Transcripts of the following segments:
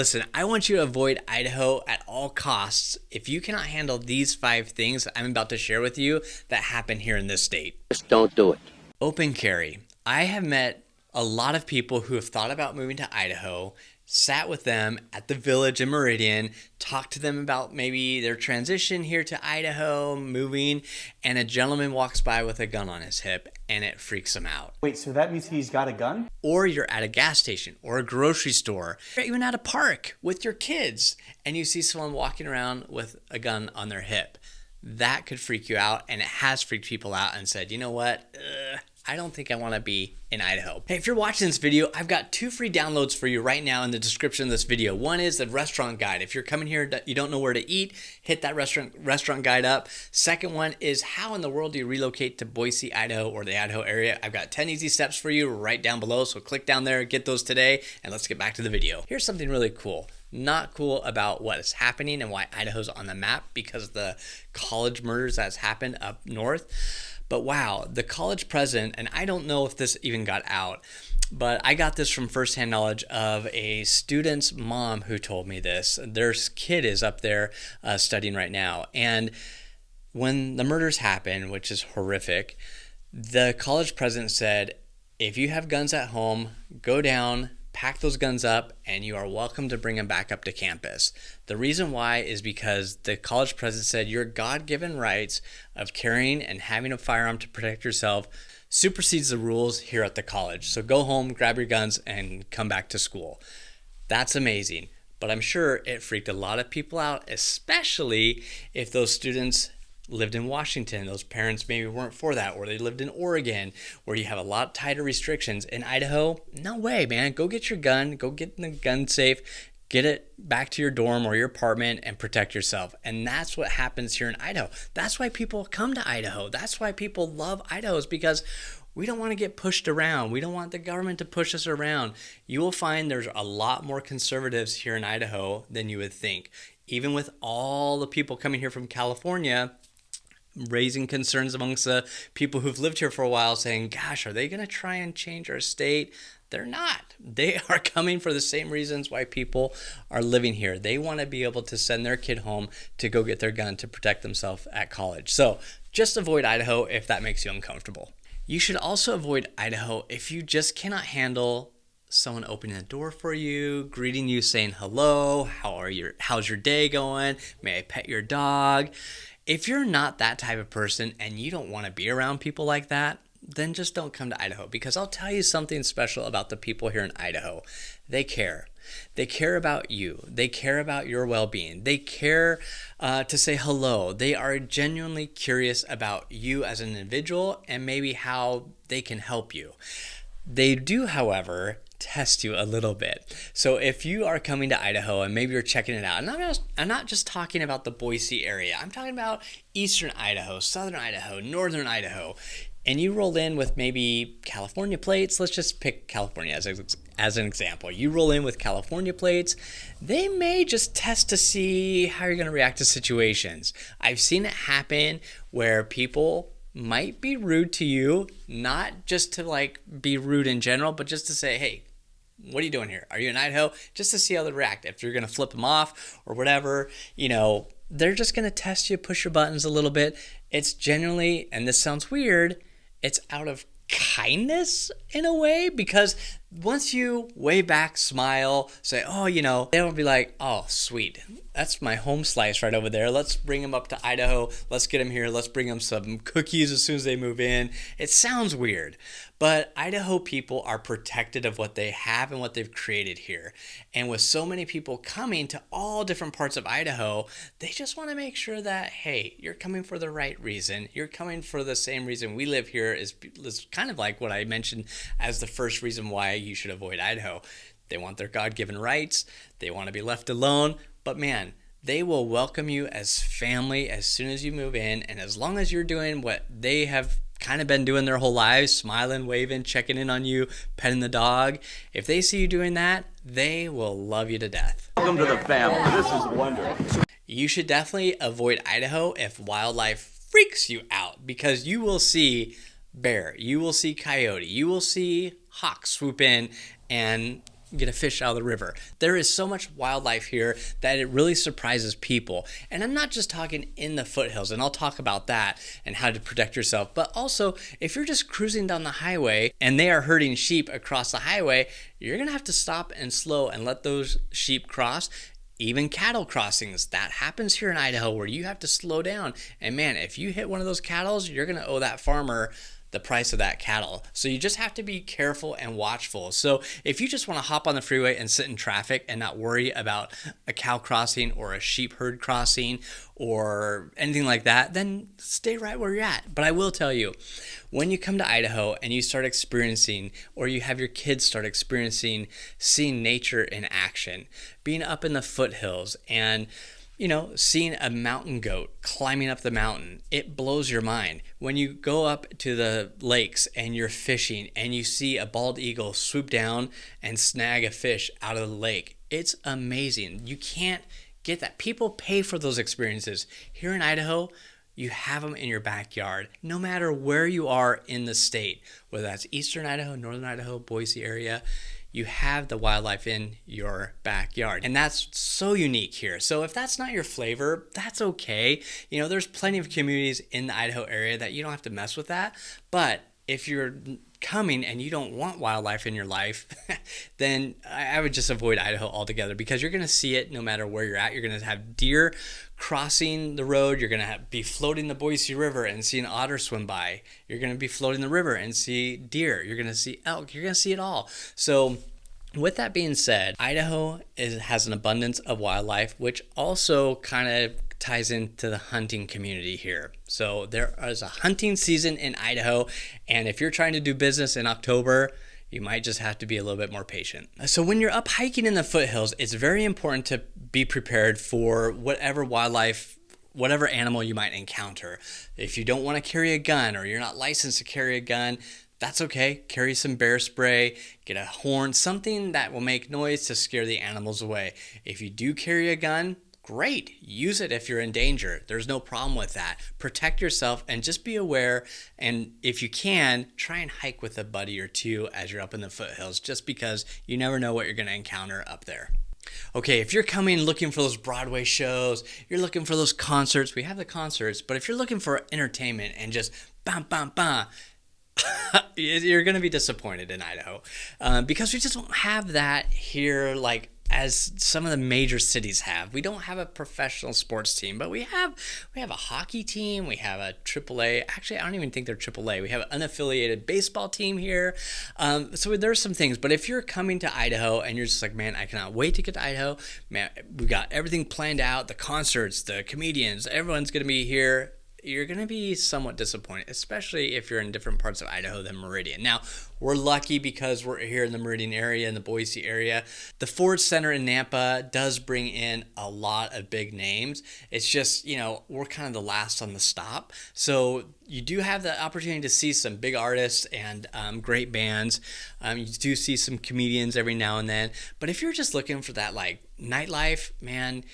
Listen, I want you to avoid Idaho at all costs if you cannot handle these 5 things I'm about to share with you that happen here in this state. Just don't do it. Open carry. I have met a lot of people who have thought about moving to Idaho, sat with them at the village in Meridian, talked to them about maybe their transition here to Idaho, moving, and a gentleman walks by with a gun on his hip and it freaks him out. Wait, so that means he's got a gun? Or you're at a gas station or a grocery store, or even at a park with your kids, and you see someone walking around with a gun on their hip. That could freak you out, and it has freaked people out and said, you know what? I don't think I want to be in Idaho. Hey, if you're watching this video, I've got 2 free downloads for you right now in the description of this video. One is the restaurant guide. If you're coming here, you don't know where to eat, hit that restaurant guide up. Second one is how in the world do you relocate to Boise, Idaho, or the Idaho area? I've got 10 easy steps for you right down below, so click down there, get those today, and let's get back to the video. Here's something really cool. Not cool about what is happening and why Idaho's on the map because of the college murders that's happened up north. But wow, the college president, and I don't know if this even got out, but I got this from firsthand knowledge of a student's mom who told me this. Their kid is up there studying right now. And when the murders happened, which is horrific, the college president said, if you have guns at home, go down, pack those guns up, and you are welcome to bring them back up to campus. The reason why is because the college president said your God-given rights of carrying and having a firearm to protect yourself supersedes the rules here at the college. So go home, grab your guns, and come back to school. That's amazing. But I'm sure it freaked a lot of people out, especially if those students lived in Washington. Those parents maybe weren't for that, or they lived in Oregon where you have a lot tighter restrictions. In Idaho, no way, man. Go get your gun, go get in the gun safe, get it back to your dorm or your apartment and protect yourself. And that's what happens here in Idaho. That's why people come to Idaho. That's why people love Idaho, is because we don't want to get pushed around. We don't want the government to push us around. You will find there's a lot more conservatives here in Idaho than you would think. Even with all the people coming here from California, raising concerns amongst the people who've lived here for a while, saying, gosh, are they going to try and change our state? They're not. They are coming for the same reasons why people are living here. They want to be able to send their kid home to go get their gun to protect themselves at college. So just avoid Idaho if that makes you uncomfortable. You should also avoid Idaho if you just cannot handle someone opening the door for you, greeting you, saying hello, how's your day going? May I pet your dog? If you're not that type of person and you don't want to be around people like that, then just don't come to Idaho, because I'll tell you something special about the people here in Idaho. They care. They care about you. They care about your well-being. They care to say hello. They are genuinely curious about you as an individual and maybe how they can help you. They do, however, test you a little bit. So if you are coming to Idaho and maybe you're checking it out, and I'm not just talking about the Boise area. I'm talking about eastern Idaho, southern Idaho, northern Idaho, and you roll in with maybe California plates. Let's just pick California as an example. You roll in with California plates. They may just test to see how you're going to react to situations. I've seen it happen where people might be rude to you, not just to like be rude in general, but just to say, hey, what are you doing here? Are you in Idaho? Just to see how they react. If you're going to flip them off or whatever, they're just going to test you, push your buttons a little bit. It's generally, and this sounds weird, it's out of kindness in a way, because once you wave back, smile, say, they'll be like, oh, sweet. That's my home slice right over there. Let's bring them up to Idaho. Let's get them here. Let's bring them some cookies as soon as they move in. It sounds weird, but Idaho people are protected of what they have and what they've created here. And with so many people coming to all different parts of Idaho, they just want to make sure that, hey, you're coming for the right reason. You're coming for the same reason we live here, is kind of like what I mentioned as the first reason why you should avoid Idaho. They want their God-given rights. They want to be left alone. But man, they will welcome you as family as soon as you move in. And as long as you're doing what they have kind of been doing their whole lives, smiling, waving, checking in on you, petting the dog, if they see you doing that, they will love you to death. Welcome to the family. This is wonderful. You should definitely avoid Idaho if wildlife freaks you out, because you will see bear, you will see coyote, you will see hawks swoop in and get a fish out of the river. There is so much wildlife here that it really surprises people. And I'm not just talking in the foothills, and I'll talk about that and how to protect yourself, but also if you're just cruising down the highway and they are herding sheep across the highway, you're gonna have to stop and slow and let those sheep cross. Even cattle crossings, that happens here in Idaho where you have to slow down. And man, if you hit one of those cattle, you're gonna owe that farmer the price of that cattle. So you just have to be careful and watchful. So if you just want to hop on the freeway and sit in traffic and not worry about a cow crossing or a sheep herd crossing or anything like that, then stay right where you're at. But I will tell you, when you come to Idaho and you start experiencing, or you have your kids start experiencing, seeing nature in action, being up in the foothills and seeing a mountain goat climbing up the mountain, it blows your mind. When you go up to the lakes and you're fishing and you see a bald eagle swoop down and snag a fish out of the lake, it's amazing. You can't get that. People pay for those experiences. Here in Idaho, you have them in your backyard, no matter where you are in the state, whether that's eastern Idaho, northern Idaho, Boise area. You have the wildlife in your backyard. And that's so unique here. So if that's not your flavor, that's okay. There's plenty of communities in the Idaho area that you don't have to mess with that. But if you're coming and you don't want wildlife in your life, then I would just avoid Idaho altogether, because you're going to see it no matter where you're at. You're going to have deer crossing the road. You're going to be floating the Boise River and see an otter swim by. You're going to be floating the river and see deer. You're going to see elk. You're going to see it all. So with that being said, Idaho has an abundance of wildlife, which also kind of ties into the hunting community here. So there is a hunting season in Idaho, and if you're trying to do business in October, you might just have to be a little bit more patient. So when you're up hiking in the foothills, it's very important to be prepared for whatever wildlife, whatever animal you might encounter. If you don't want to carry a gun, or you're not licensed to carry a gun, that's okay. Carry some bear spray, get a horn, something that will make noise to scare the animals away. If you do carry a gun, great. Use it if you're in danger. There's no problem with that. Protect yourself and just be aware. And if you can, try and hike with a buddy or two as you're up in the foothills, just because you never know what you're going to encounter up there. Okay, if you're coming looking for those Broadway shows, you're looking for those concerts, we have the concerts, but if you're looking for entertainment and just bam, bam, bam, you're going to be disappointed in Idaho, because we just don't have that here like as some of the major cities have. We don't have a professional sports team, but we have a hockey team, we have a AAA. Actually, I don't even think they're AAA. We have an unaffiliated baseball team here. So there's some things. But if you're coming to Idaho and you're just like, man, I cannot wait to get to Idaho. Man, we got everything planned out, the concerts, the comedians, everyone's going to be here. You're going to be somewhat disappointed, especially if you're in different parts of Idaho than Meridian. Now, we're lucky because we're here in the Meridian area, in the Boise area. The Ford Center in Nampa does bring in a lot of big names. It's just, we're kind of the last on the stop. So you do have the opportunity to see some big artists and great bands. You do see some comedians every now and then. But if you're just looking for that like nightlife, man,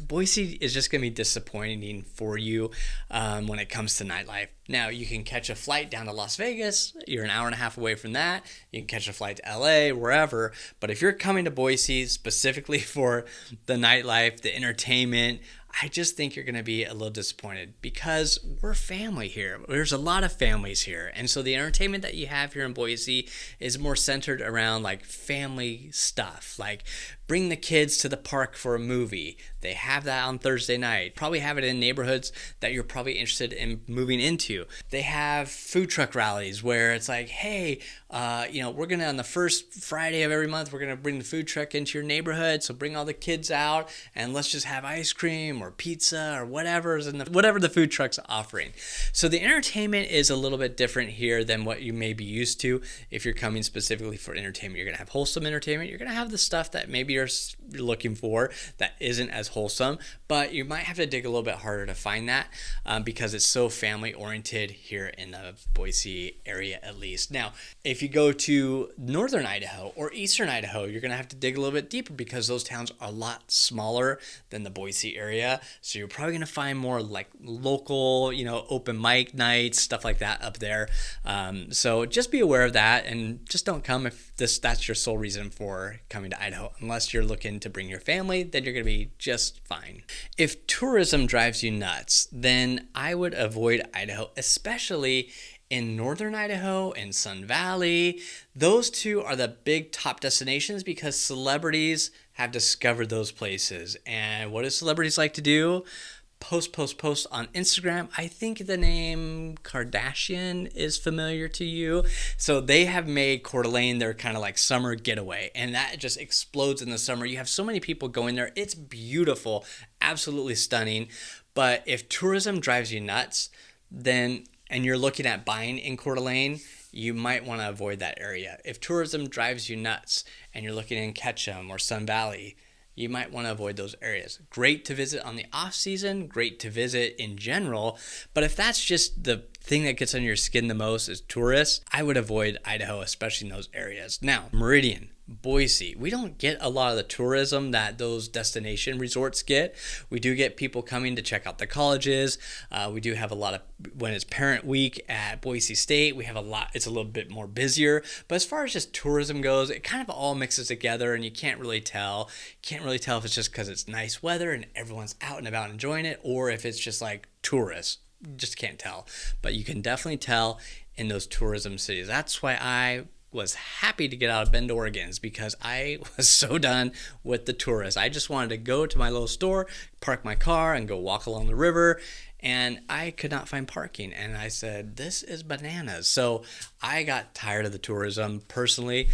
Boise is just going to be disappointing for you when it comes to nightlife. Now, you can catch a flight down to Las Vegas. You're an hour and a half away from that. You can catch a flight to LA, wherever. But if you're coming to Boise specifically for the nightlife, the entertainment, I just think you're going to be a little disappointed, because we're family here. There's a lot of families here. And so the entertainment that you have here in Boise is more centered around like family stuff, like bring the kids to the park for a movie. They have that on Thursday night. Probably have it in neighborhoods that you're probably interested in moving into. They have food truck rallies where it's like, hey, we're going to, on the first Friday of every month, we're going to bring the food truck into your neighborhood. So bring all the kids out and let's just have ice cream or pizza or whatever the food truck's offering. So the entertainment is a little bit different here than what you may be used to. If you're coming specifically for entertainment, you're going to have wholesome entertainment. You're going to have the stuff that maybe you're you're looking for that isn't as wholesome, but you might have to dig a little bit harder to find that because it's so family oriented here in the Boise area, at least. Now, if you go to northern Idaho or eastern Idaho, you're going to have to dig a little bit deeper because those towns are a lot smaller than the Boise area. So you're probably going to find more like local, open mic nights, stuff like that up there. So just be aware of that, and just don't come if that's your sole reason for coming to Idaho. Unless you're looking to bring your family, then you're going to be just fine. If tourism drives you nuts, then I would avoid Idaho, especially in northern Idaho and Sun Valley. Those two are the big top destinations because celebrities have discovered those places. And what do celebrities like to do? Post on Instagram. I think the name Kardashian is familiar to you. So they have made Coeur d'Alene their kind of like summer getaway, and that just explodes in the summer. You have so many people going there. It's beautiful, absolutely stunning. But if tourism drives you nuts, then and you're looking at buying in Coeur d'Alene, you might want to avoid that area. If tourism drives you nuts and you're looking in Ketchum or Sun Valley, you might want to avoid those areas. Great to visit on the off season, great to visit in general, but if that's just the thing that gets under your skin the most is tourists, I would avoid Idaho, especially in those areas. Now, Meridian, Boise, we don't get a lot of the tourism that those destination resorts get. We do get people coming to check out the colleges. We do have a lot of, when it's parent week at Boise State, we have a lot, it's a little bit more busier. But as far as just tourism goes, it kind of all mixes together and you can't really tell. You can't really tell if it's just because it's nice weather and everyone's out and about enjoying it, or if it's just like tourists. Just can't tell. But you can definitely tell in those tourism cities. That's why I was happy to get out of Bend, Oregon, is because I was so done with the tourists. I just wanted to go to my little store, park my car, and go walk along the river. And I could not find parking. And I said, this is bananas. So I got tired of the tourism personally.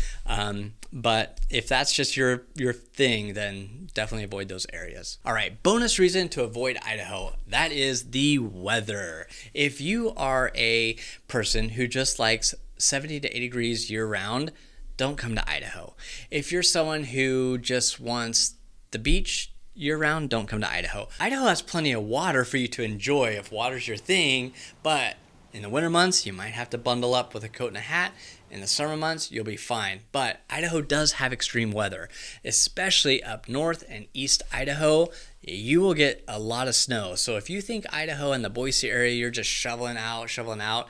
But if that's just your thing, then definitely avoid those areas. All right, bonus reason to avoid Idaho. That is the weather. If you are a person who just likes 70 to 80 degrees year round, don't come to Idaho. If you're someone who just wants the beach year round, don't come to Idaho. Idaho has plenty of water for you to enjoy if water's your thing, but in the winter months, you might have to bundle up with a coat and a hat. In the summer months, you'll be fine. But Idaho does have extreme weather, especially up north and east Idaho. You will get a lot of snow. So if you think Idaho and the Boise area, you're just shoveling out,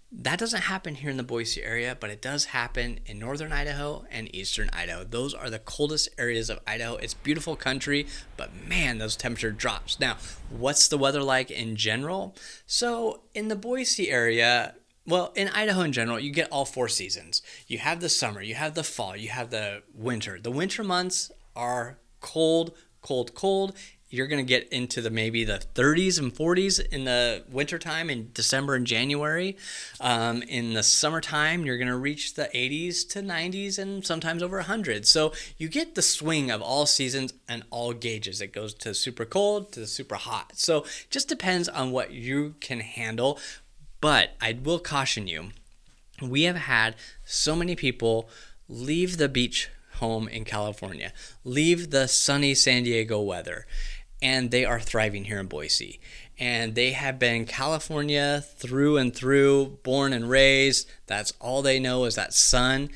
that doesn't happen here in the Boise area, but it does happen in northern Idaho and eastern Idaho. Those are the coldest areas of Idaho. It's beautiful country, but man, those temperature drops. Now, what's the weather like in general? So in the Boise area, well, in Idaho in general, you get all four seasons. You have the summer, you have the fall, you have the winter. The winter months are cold. You're going to get into maybe the 30s and 40s in the wintertime in December and January. In the summertime, you're going to reach the 80s to 90s and sometimes over 100. So you get the swing of all seasons and all gauges. It goes to super cold to super hot. So it just depends on what you can handle. But I will caution you, we have had so many people leave the beach home in California, leave the sunny San Diego weather, and they are thriving here in Boise. And they have been California through and through, born and raised. That's all they know is that sun.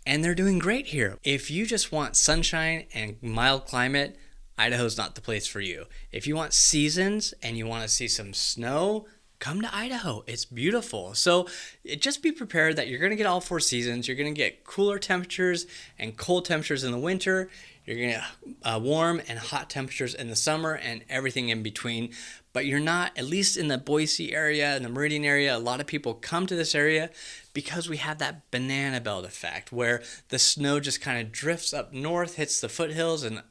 And they're doing great here. If you just want sunshine and mild climate, Idaho's not the place for you. If you want seasons and you want to see some snow, come to Idaho. It's beautiful. So just be prepared that you're going to get all four seasons. You're going to get cooler temperatures and cold temperatures in the winter. You're going to get warm and hot temperatures in the summer and everything in between. But you're not, at least in the Boise area and the Meridian area, a lot of people come to this area because we have that banana belt effect where the snow just kind of drifts up north, hits the foothills and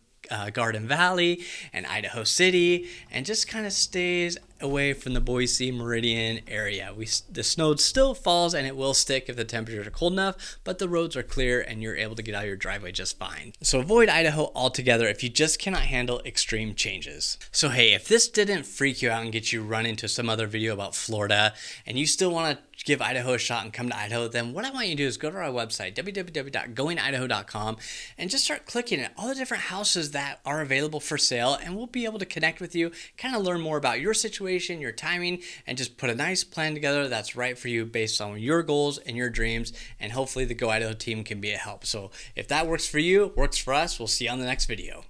Garden Valley and Idaho City, and just kind of stays away from the Boise Meridian area. The snow still falls and it will stick if the temperatures are cold enough, but the roads are clear and you're able to get out of your driveway just fine. So avoid Idaho altogether if you just cannot handle extreme changes. So hey, if this didn't freak you out and get you run into some other video about Florida and you still want to give Idaho a shot and come to Idaho, then what I want you to do is go to our website, www.goingidaho.com, and just start clicking at all the different houses that are available for sale, and we'll be able to connect with you, kind of learn more about your situation, your timing, and just put a nice plan together that's right for you based on your goals and your dreams, and hopefully the Go Idaho team can be a help. So if that works for you, works for us, we'll see you on the next video.